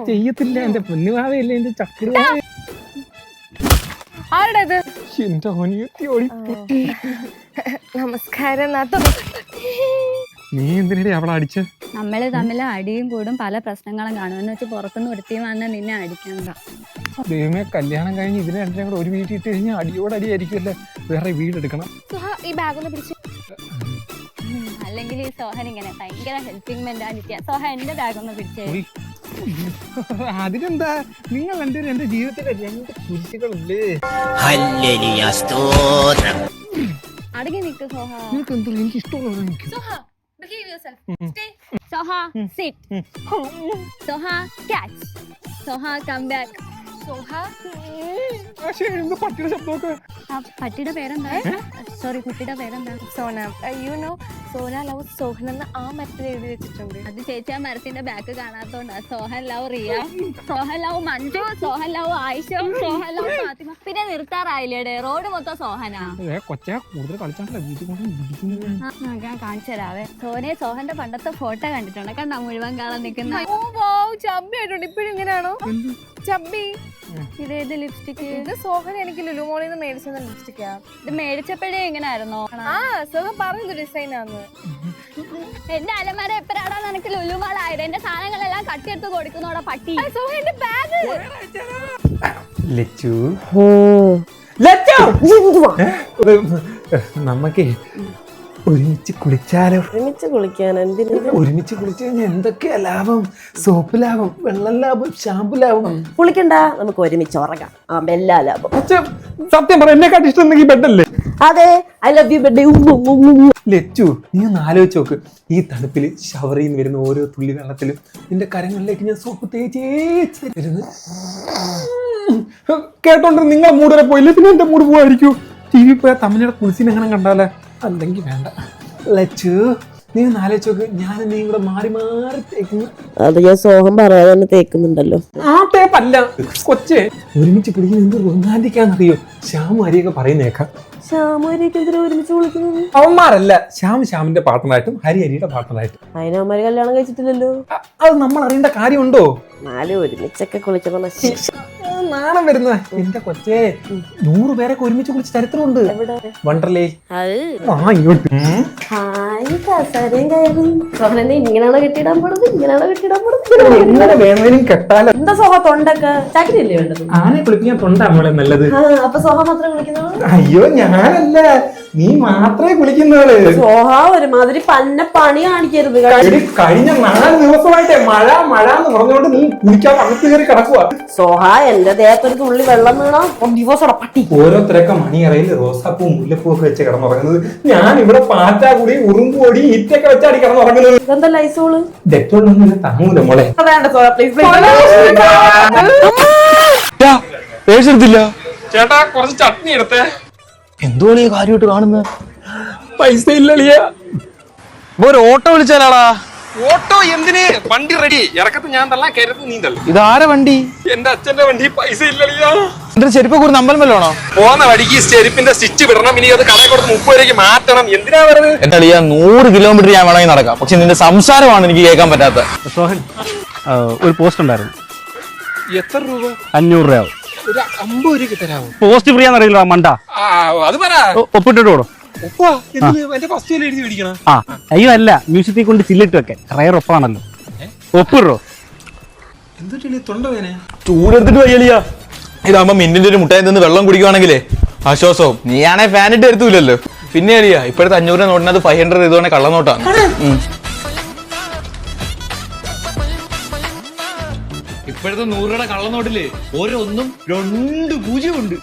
ചെയ്യത്തില്ല. എന്റെ പൊന്നുമാവയല്ലേ എന്റെ ചക്കര. നമസ്കാരം. നീ എന്തിനടി അവളെ അടിച്ച? നമ്മള് തമ്മിൽ അടിയും കൂടും പല പ്രശ്നങ്ങളും കാണും എന്ന് വെച്ച് പുറത്തുനിന്ന് ഒരുത്തിയും വന്ന് നിന്നെ അടിക്കണ്ട. ദൈവമേ, കല്യാണം കഴിഞ്ഞ് ഇതിനെ രണ്ടും കൂടെ ഒരു വീട്ടിൽ ഇട്ട് കഴിഞ്ഞാൽ അടിയോടടിയായിരിക്കുമല്ലേ. വേറെ വീടെടുക്കണം. ഈ ബാഗ് ഒന്ന് പിടിച്ച്. അല്ലെങ്കിൽ ഈ സോഹൻ ഇങ്ങനെ ഭയങ്കര ഹെൽപ്പിംഗ് മെന്റാലിറ്റിയാ. സോഹ എന്റെ ബാഗ് ഒന്ന് പിടിച്ചേ. അതിനെന്താ, നിങ്ങൾ രണ്ടുപേരും എന്റെ ജീവിതത്തിലെ രണ്ട് കുരിശുകളല്ലേ. അടങ്ങി നിൽക്ക് സോഹ. നിനക്ക് എന്താ എനിക്ക് ഇഷ്ടമുള്ള Soha sit. Soha catch. Soha come back. Soha പട്ടിയുടെ ശബ്ദമൊക്കെ. പട്ടിയുടെ പേരെന്താ? സോറി, കുട്ടിയുടെ പേരെന്താ? Sona. You know Sona love Sohan എന്ന് ആ മരത്തിൽ എഴുതി വെച്ചിട്ടുണ്ട്. അത് ചേച്ചി ആ മരത്തിന്റെ ബാക്ക് കാണാത്തോണ്ടാ. Sohan love Riya, Sohan love Manju, Sohan love Ayesha, Sohan love Fathima. പിന്നെ നിർത്താറായില്ലേ? റോഡ് മൊത്തം സോഹനാ. കൊച്ചാ കൂടുതൽ കളിച്ചാണല്ലോ വീട്ടിൽ കൊണ്ട് ഞാൻ കാണിച്ചു തരാവേ. സോഹന്റെ പണ്ടത്തെ ഫോട്ടോ കണ്ടിട്ടുണ്ട്. കണ്ടാ മുഴുവൻ കാണാൻ നിൽക്കുന്ന. ചബ്ബി ആയിട്ടുണ്ട്. ഇപ്പഴും ഇങ്ങനെയാണോ ചബ്ബി? ഇതേത് ലിപ്സ്റ്റിക്? ഇത് സോഹൻ എനിക്ക് ലുലുമോളിൽ നിന്ന് മേടിച്ചത് ലിപ്സ്റ്റിക്കാ. ഇത് മേടിച്ചപ്പോഴേ എങ്ങനായിരുന്നോ? സോഹൻ പറഞ്ഞത് ഡിസൈൻ ആണ്. എന്റെ അലമാര എപ്പോഴാണോ നിനക്ക് ലുലുമാളായത്? എന്റെ സാധനങ്ങളെല്ലാം കട്ടിയെടുത്ത് കൊടുക്കുന്നോടെ പട്ടി. സോഹന്റെ ബാഗ്. നമ്മക്കേ ഒരുമിച്ച് കുളിച്ചാലോ? ഒരുമിച്ച് കുളിച്ചു കഴിഞ്ഞാൽ എന്തൊക്കെയാ ലാഭം? സോപ്പ് ലാഭം, വെള്ളം ലാഭം, ഷാമ്പു ലാഭം. കുളിക്കണ്ട, നമുക്ക് ഒരുമിച്ച് ഉറങ്ങാം. എല്ലാ ലാഭം. സത്യം പറ, എന്നെക്കാട്ടി ഇഷ്ടം ബെഡല്ലേ? അതെ, I love you bed. Lachu, നീ ഒന്ന് ആലോചിച്ച് നോക്ക്. ഈ തണുപ്പിൽ ഷവറിൽ നിന്ന് വരുന്ന ഓരോ തുള്ളി വെള്ളത്തിലും നിന്റെ കരങ്ങളിലേക്ക് ഞാൻ സോപ്പ് തേച്ചേച്ച് വരുന്നത് കേട്ടോണ്ട് നിങ്ങളെ മൂട് വരെ പോയില്ലേ, പിന്നെ എന്റെ മൂട് പോവായിരിക്കും. ടി വി പോയാൽ തമിഴ്നാട് കുളിസിനെ എങ്ങനെ കണ്ടാലേ? അല്ലെങ്കിൽ വേണ്ട. ലച്ചു, നീ ഒന്ന് ആലോചിച്ച് നോക്ക്. ഞാൻ നീ കൂടെ മാറി മാറി തേക്കുന്നു. അത് ഞാൻ സോഹം പറയാതെ തന്നെ തേക്കുന്നുണ്ടല്ലോ. ആ ടേപ്പല്ല കൊച്ചേ. ഒരുമിച്ച് കുളിക്കുന്ന എന്ത് റൊമാൻറ്റിക്കാന്നറിയോ? ശ്യാമും ഹരിയൊക്കെ പറയുന്നേക്കാം. ഒരുമിച്ച് കുളിക്കുന്നത് അവന്മാരല്ല, ശ്യാമിന്റെ പാർട്ട്ണറായിട്ടും ഹരി ഹരിയുടെ പാർട്ട്ണറായിട്ടും. അതിനവന്മാര് കല്യാണം കഴിച്ചിട്ടില്ലല്ലോ. അത് നമ്മൾ അറിയേണ്ട കാര്യമുണ്ടോ? എന്നാലും ഒരുമിച്ചൊക്കെ കുളിക്കണം. നാണം വരുന്ന എന്റെ കൊച്ചേ. 100 പേരൊക്കെ ഒരുമിച്ച് കുളിച്ച് ചരിത്രമുണ്ട്. വണ്ടർലേ. ഇങ്ങനെയാണോ കെട്ടിടാൻ പോണത്? ഇങ്ങനെയാണോ കെട്ടിടാൻ പോണത്? എങ്ങനെ വേണേലും കെട്ടാലോ. എന്താ സോഹ തൊണ്ടൊക്കെ ചാക്കിരില്ലേ വേണ്ടത്? ആനെ കുളിപ്പിക്കാൻ തൊണ്ടാ നമ്മളെ നല്ലത്. അപ്പൊ സോഹ മാത്രമേ കുളിക്കുന്നുള്ളൂ? അയ്യോ, ഞാനല്ല, നീ മാത്രമേ കുളിക്കുന്നവള്. സോഹ ഒരുമാതിരി പന്ന പണി കാണിക്കരുത്. കഴിഞ്ഞ 4 ദിവസമായിട്ടേ മഴ മഴ എന്ന് പറഞ്ഞുകൊണ്ട് നീ കുളിക്കാൻ അകത്ത് കയറി കിടക്കുക. സോഹ, എന്റെ ദേഹത്തൊരു തുള്ളി വെള്ളം വീണോ ദിവസോടെ പട്ടി. ഓരോരുത്തരൊക്കെ മണിയറയിൽ റോസാപ്പൂ മുല്ലപ്പൂ ഒക്കെ വെച്ച് കിടന്നുറങ്ങുന്നത്. ഞാൻ ഇവിടെ പാറ്റാകൂടി ഉറുമ്പുപൊടി ഇറ്റൊക്കെ വെച്ചാടി കിടന്നുറങ്ങുന്നത്. ഇതെന്താ ലൈസോള്? ഡെറ്റോളൊന്നും താങ്ങൂല മോളെ. വേണ്ട സോഹ, പ്ലീസ്. ചേട്ടാ, കുറച്ച് ചട്നി എടുത്തേ. എന്തോ നീ കാര്യമായിട്ട് കാണുന്നത്? പൈസ ഇല്ലളിയ. ഒരു ഓട്ടോ വിളിച്ചാലാടാ. ഓട്ടോ എന്തിന്? വണ്ടി റെഡി. ഇറക്കത്ത് ഞാൻ തള്ളാം, കയറത്ത് നീ തള്ളു. ഇതാരെ വണ്ടി? എന്റെ അച്ഛന്റെ വണ്ടി. പൈസ ഇല്ലളിയ. എന്റെ ചെരുപ്പ് കൂടി അമ്പലം വല്ലോണോ? പോകുന്ന വഴിക്ക് ചെരുപ്പിന്റെ സ്റ്റിച്ച് വിടണം. ഇനി അത് കടയിൽ കൊടുത്ത് 30 രൂപയ്ക്ക് മാറ്റണം. എന്തിനാ പറയുന്നത്? എന്റെ അളിയ 100 കിലോമീറ്റർ ഞാൻ വേണമെങ്കിൽ നടക്കാം. പക്ഷെ നിന്റെ സംസാരമാണ് എനിക്ക് കേൾക്കാൻ പറ്റാത്ത. സോഹൻ, ഒരു പോസ്റ്റ് ഉണ്ടായിരുന്നു. എത്ര രൂപ? 500 രൂപയാവും. ഒരു 50 രൂപ തരാമോ? പോസ്റ്റ് ഫ്രീ ആണെന്നറിയില്ല മണ്ട. അത് പറ. ഒപ്പിട്ടിട്ട് കൊടു. എന്റെ ഫസ്റ്റ് എഴുതി മേടിക്കണം. അയ്യോ അല്ല, മ്യൂസിയത്തിൽ കൊണ്ട് ചില്ലിട്ട് വെക്കാൻ. റയർ ഒപ്പാണല്ലോ. ഒപ്പിടോ. എന്തൊരു തൊണ്ടവേന. ചൂടെടുത്തിട്ട് വയ്യലിയ. ഇതാകുമ്പോ മിന്നിന്റെ ഒരു മുട്ടായി നിന്ന് വെള്ളം കുടിക്കുവാണെങ്കിലേ ആശ്വാസവും. നീയാണെ ഫാനിട്ട് എടുത്തൂലല്ലോ. പിന്നെ അളിയ ഇപ്പോഴത്തെ 500 നോട്ടിനകത്ത് 500 ഇതുകൊണ്ട് കള്ളനോട്ടാണ്. ഇപ്പോഴത്തെ 100 രൂപയുടെ കള്ളനോട്ടില് ഓരോന്നും 2 പൂജ്യമുണ്ട്.